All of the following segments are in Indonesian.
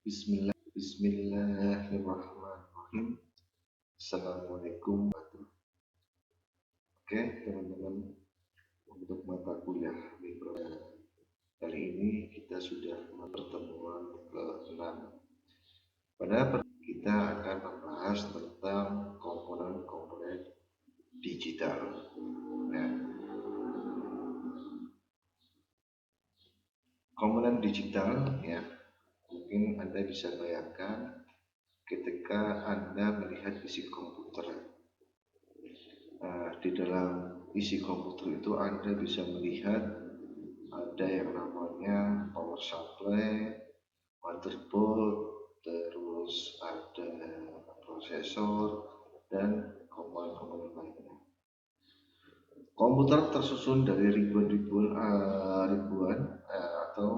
Bismillahirrahmanirrahim. Assalamualaikum warahmatullahi wabarakatuh. Oke, teman-teman, untuk mata kuliah mikro kali ini kita sudah pertemuan ke-6. Kita akan membahas tentang komponen-komponen digital. Nah, komponen digital ya, mungkin Anda bisa bayangkan ketika Anda melihat isi komputer. Di dalam isi komputer itu Anda bisa melihat ada yang namanya power supply, motherboard, terus ada prosesor dan komponen-komponen lainnya. Komputer tersusun dari ribuan atau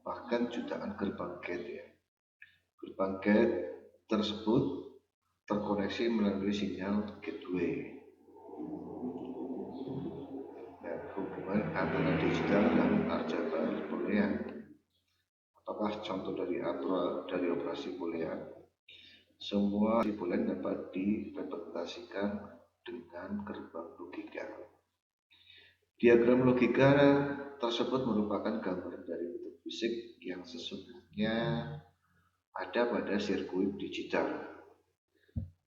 bahkan jutaan gerbang gate ya. Gerbang gate tersebut terkoneksi melalui sinyal gateway. Dan hubungan antara digital dan aljabar boolean. Apakah contoh dari operasi boolean? Semua boolean dapat direpresentasikan dengan gerbang logika. Diagram logika tersebut merupakan gambaran dari bentuk fisik yang sesungguhnya ada pada sirkuit digital.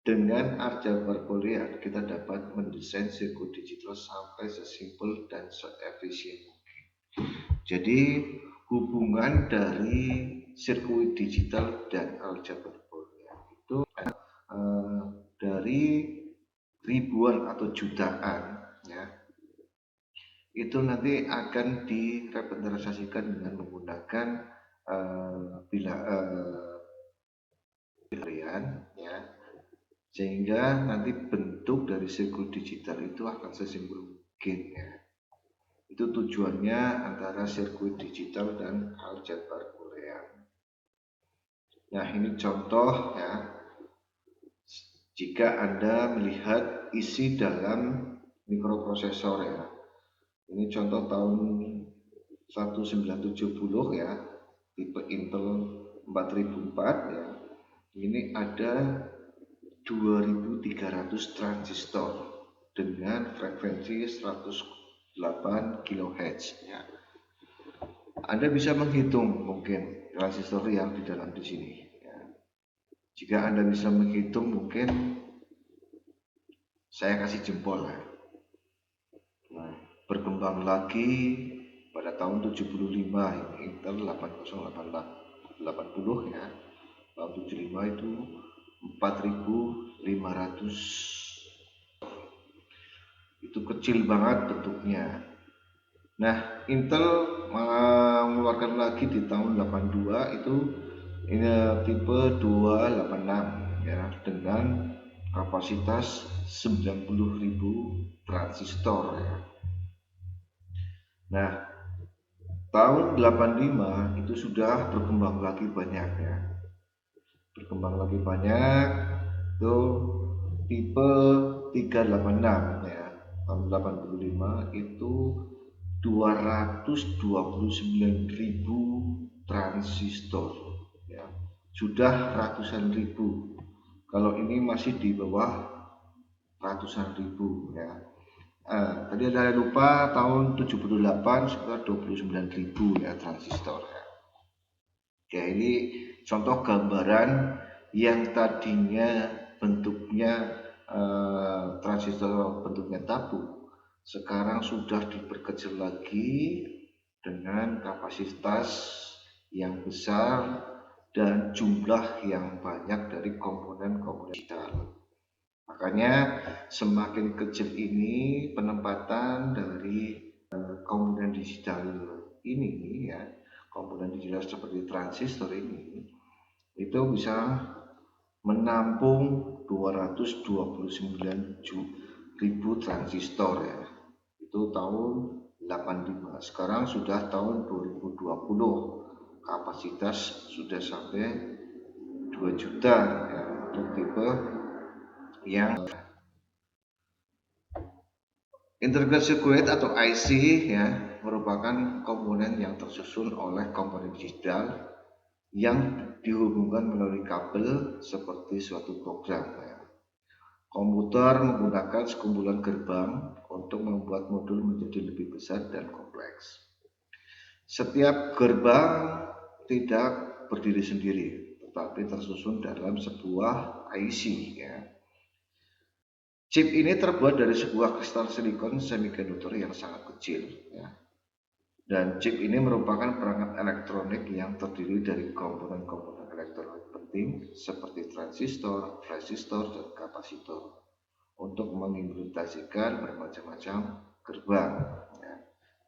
Dengan aljabar boolean, kita dapat mendesain sirkuit digital sampai sesimpel dan seefisien mungkin. Jadi, hubungan dari sirkuit digital dan aljabar boolean itu dari ribuan atau jutaan ya. Itu nanti akan direpresentasikan dengan menggunakan boolean ya. Sehingga nanti bentuk dari sirkuit digital itu akan sesimpel mungkin ya. Itu tujuannya antara sirkuit digital dan aljabar boolean. Nah, ini contoh ya. Jika Anda melihat isi dalam mikroprosesor ya. Ini contoh tahun 1970 ya, tipe Intel 4004 ya. Ini ada 2300 transistor dengan frekuensi 108 kHz ya. Anda bisa menghitung mungkin transistor yang di dalam di sini ya. Jika Anda bisa menghitung mungkin saya kasih jempol ya. Nah, berkembang lagi pada tahun 75 Intel 8080 ya. Tahun 75 itu 4500, itu kecil banget bentuknya. Nah, Intel mengeluarkan lagi di tahun 82 itu ini tipe 286 ya, dengan kapasitas 90.000 transistor ya. Nah, tahun 85 itu sudah berkembang lagi banyak ya. Berkembang lagi banyak itu tipe 386 ya. Tahun 85 itu 229.000 transistor ya. Sudah ratusan ribu. Kalau ini masih di bawah ratusan ribu ya. Tadi ada lupa tahun 78 sekitar 29.000 ya transistor ya. Oke, ini contoh gambaran yang tadinya bentuknya transistor bentuknya tabung, sekarang sudah diperkecil lagi dengan kapasitas yang besar dan jumlah yang banyak dari komponen-komponen digital. Makanya semakin kecil ini penempatan dari komponen digital ini ya, komponen digital seperti transistor ini itu bisa menampung 229.000 transistor ya. Itu tahun 85. Sekarang sudah tahun 2020. Kapasitas sudah sampai 2 juta ya, untuk tipe yang integrated circuit atau IC ya, merupakan komponen yang tersusun oleh komponen digital yang dihubungkan melalui kabel seperti suatu program. Komputer menggunakan sekumpulan gerbang untuk membuat modul menjadi lebih besar dan kompleks. Setiap gerbang tidak berdiri sendiri, tetapi tersusun dalam sebuah IC. Chip ini terbuat dari sebuah kristal silikon semikonduktor yang sangat kecil. Dan chip ini merupakan perangkat elektronik yang terdiri dari komponen-komponen elektronik penting seperti transistor, resistor, dan kapasitor untuk mengimplementasikan bermacam-macam gerbang.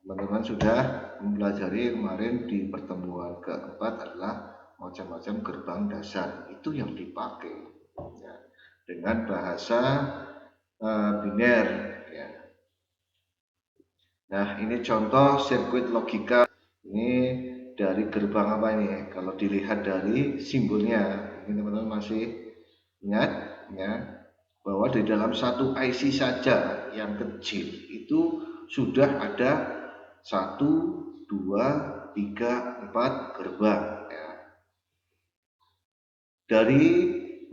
Teman-teman sudah mempelajari kemarin di pertemuan keempat adalah macam-macam gerbang dasar, itu yang dipakai dengan bahasa biner. Nah, ini contoh sirkuit logika. Ini dari gerbang apa ini? Kalau dilihat dari simbolnya, ini teman-teman masih ingat bahwa di dalam satu IC saja yang kecil itu sudah ada 1, 2, 3, 4 gerbang. Dari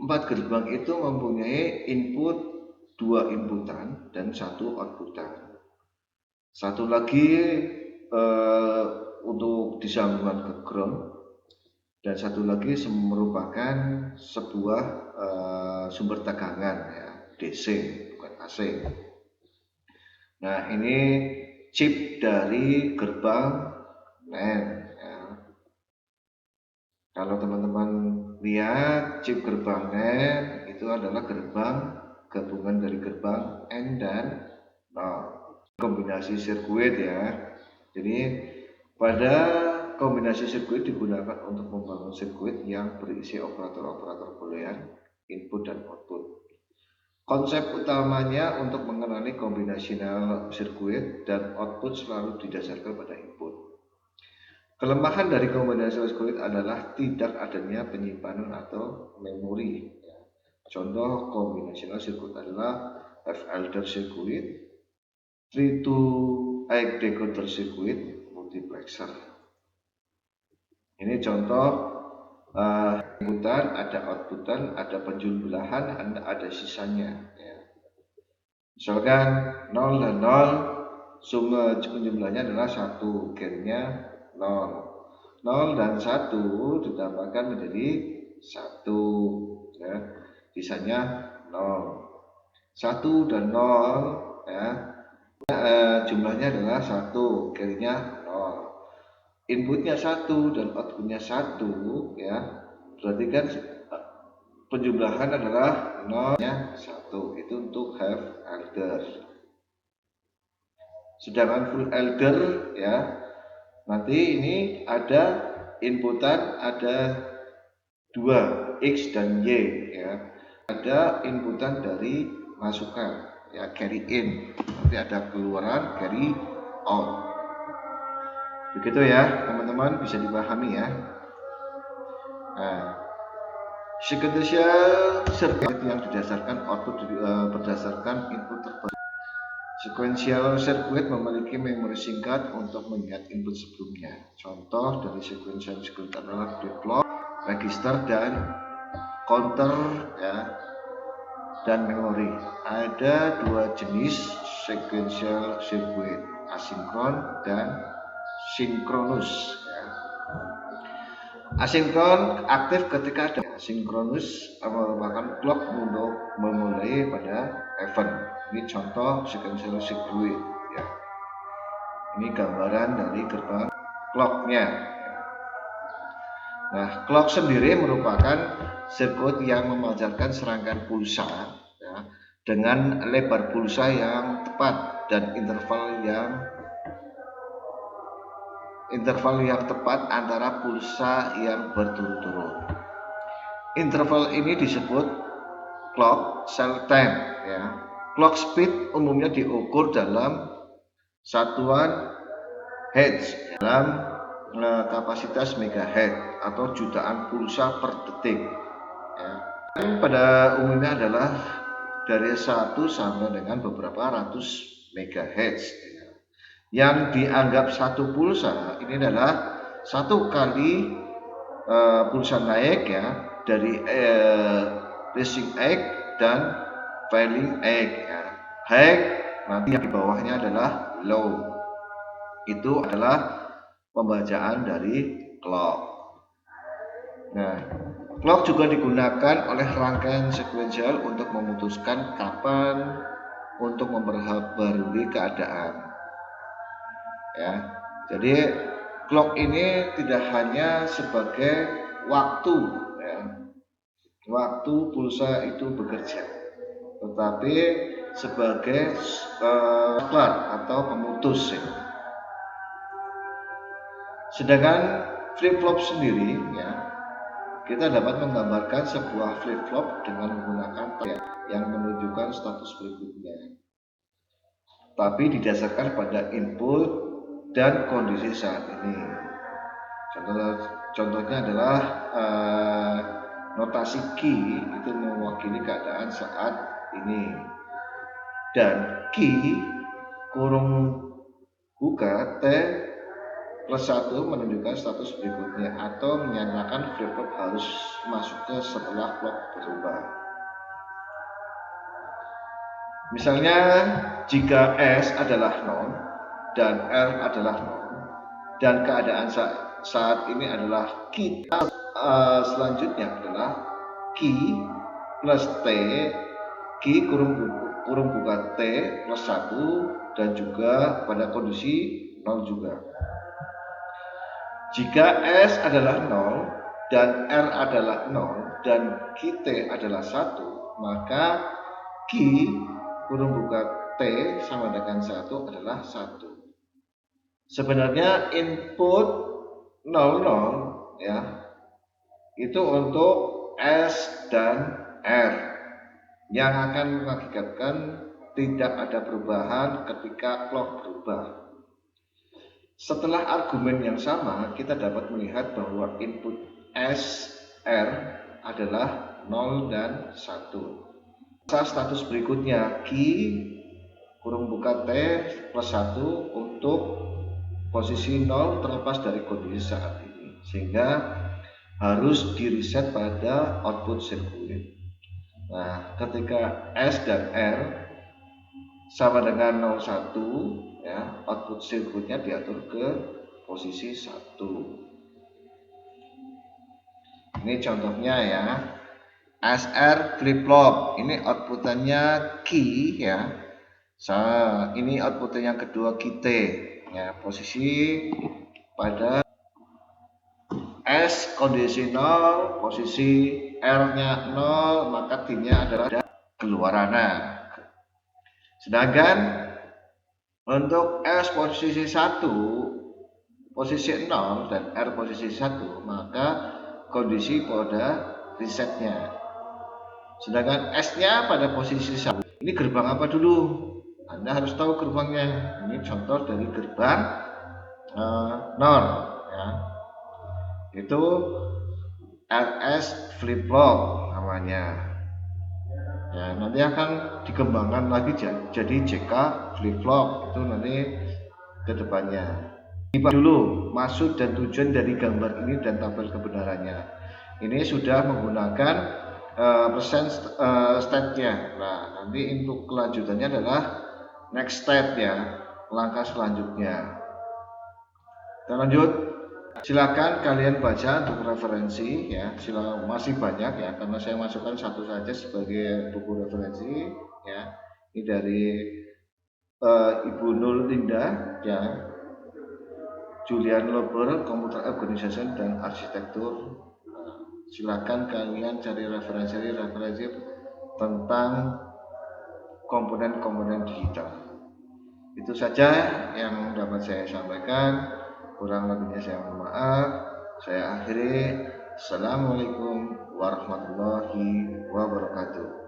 4 gerbang itu mempunyai input 2 inputan dan 1 outputan. Satu lagi untuk disambungkan ke ground, dan satu lagi merupakan sebuah sumber tegangan DC, bukan AC. Nah, ini chip dari gerbang NAND. Kalau teman-teman lihat chip gerbang NAND itu adalah gerbang gabungan dari gerbang N dan 0. Kombinasi sirkuit Jadi pada kombinasi sirkuit digunakan untuk membangun sirkuit yang berisi operator-operator boolean, input dan output. Konsep utamanya untuk mengenali kombinasional sirkuit dan output selalu didasarkan pada input. Kelemahan dari kombinasi sirkuit adalah tidak adanya penyimpanan atau memori. Contoh kombinasional sirkuit adalah F-adder sirkuit, 3 to 8 decoder sirkuit, multiplexer. Ini contoh inputan, ada outputan, ada penjumlahan, ada sisanya. Misalkan 0 dan 0, summa penjumlahnya adalah 1, carry-nya 0. 0 dan 1 ditambahkan menjadi 1, sisanya 0. 1 dan 0 jumlahnya adalah 1, carry-nya 0. Inputnya 1 dan outputnya 1 berarti kan penjumlahan adalah 0-nya 1, itu untuk half adder. Sedangkan full adder nanti ini ada inputan, ada 2, X dan Y ada inputan dari masukan carry in, nanti ada keluaran carry out. Begitu teman-teman, bisa dipahami Nah, sequential circuit yang didasarkan output berdasarkan input tertentu. Sequential circuit memiliki memori singkat untuk mengingat input sebelumnya. Contoh dari sequential circuit adalah flip-flop, register, dan counter dan memori. Ada 2 jenis sequential circuit, asinkron dan sinkronus. Asinkron aktif ketika ada, sinkronus merupakan clock untuk memulai pada event. Ini contoh sequential circuit Ini gambaran dari gerbang clocknya. Nah, clock sendiri merupakan sirkuit yang memancarkan serangkaian pulsa dengan lebar pulsa yang tepat dan interval yang tepat antara pulsa yang berturut-turut. Interval ini disebut clock cycle time Clock speed umumnya diukur dalam satuan hertz dalam kapasitas megahertz atau jutaan pulsa per detik. Pada umumnya adalah dari 1 sampai dengan beberapa ratus megahertz. Yang dianggap satu pulsa ini adalah 1 kali pulsa naik ya dari rising egg dan falling egg ya. High nanti yang di bawahnya adalah low. Itu adalah pembacaan dari clock. Nah, clock juga digunakan oleh rangkaian sekuensial untuk memutuskan kapan untuk memperbarui keadaan. Ya, jadi clock ini tidak hanya sebagai waktu, ya, waktu pulsa itu bekerja, tetapi sebagai atau pemutus. Ya. Sedangkan flip-flop sendiri, ya, kita dapat menggambarkan sebuah flip-flop dengan menggunakan yang menunjukkan status berikutnya, tapi didasarkan pada input dan kondisi saat ini. Contohnya adalah notasi key itu mewakili keadaan saat ini, dan key kurung buka T plus 1 menunjukkan status berikutnya atau menyatakan flip-flop harus masuk ke setelah clock berubah. Misalnya jika S adalah 0 dan R adalah 0 dan keadaan saat ini adalah kita selanjutnya adalah key plus T, key kurung buka T plus 1 dan juga pada kondisi 0 juga. Jika S adalah 0 dan R adalah 0 dan key T adalah 1, maka key kurung buka T sama dengan 1 adalah 1. Sebenarnya input 00 ya itu untuk S dan R yang akan mengakibatkan tidak ada perubahan ketika clock berubah. Setelah argumen yang sama, kita dapat melihat bahwa input S, R adalah 0 dan 1. Status berikutnya key kurung buka T plus 1 untuk posisi 0 terlepas dari kondisi saat ini, sehingga harus di reset pada output sirkuit. Nah, ketika S dan R sama dengan 01 ya, output sirkuitnya diatur ke posisi 1. Ini contohnya ya, SR flip flop, ini outputannya key ya. Ini outputnya yang kedua key T ya, posisi pada S kondisi 0, posisi R nya 0, maka T nya adalah keluaran. Sedangkan untuk S posisi 1, posisi 0 dan R posisi 1, maka kondisi pada resetnya. Sedangkan S-nya pada posisi 1. Ini gerbang apa dulu? Anda harus tahu gerbangnya. Ini contoh dari gerbang 0 ya. Itu RS flip flop namanya. Ya, nanti akan dikembangkan lagi jadi JK flip flop, itu nanti ke depannya. Ini dulu maksud dan tujuan dari gambar ini dan tabel kebenarannya. Ini sudah menggunakan persen state-nya. Nah, nanti untuk kelanjutannya adalah next step ya, langkah selanjutnya. Kita lanjut. Silakan kalian baca untuk referensi ya, silakan, masih banyak ya, karena saya masukkan satu saja sebagai buku referensi ya. Ini dari Ibu Nur Linda ya, Julian Lober, Computer Organization dan Arsitektur. Silakan kalian cari referensi tentang komponen-komponen digital. Itu saja yang dapat saya sampaikan. Kurang lebihnya saya mohon maaf. Saya akhiri. Assalamualaikum warahmatullahi wabarakatuh.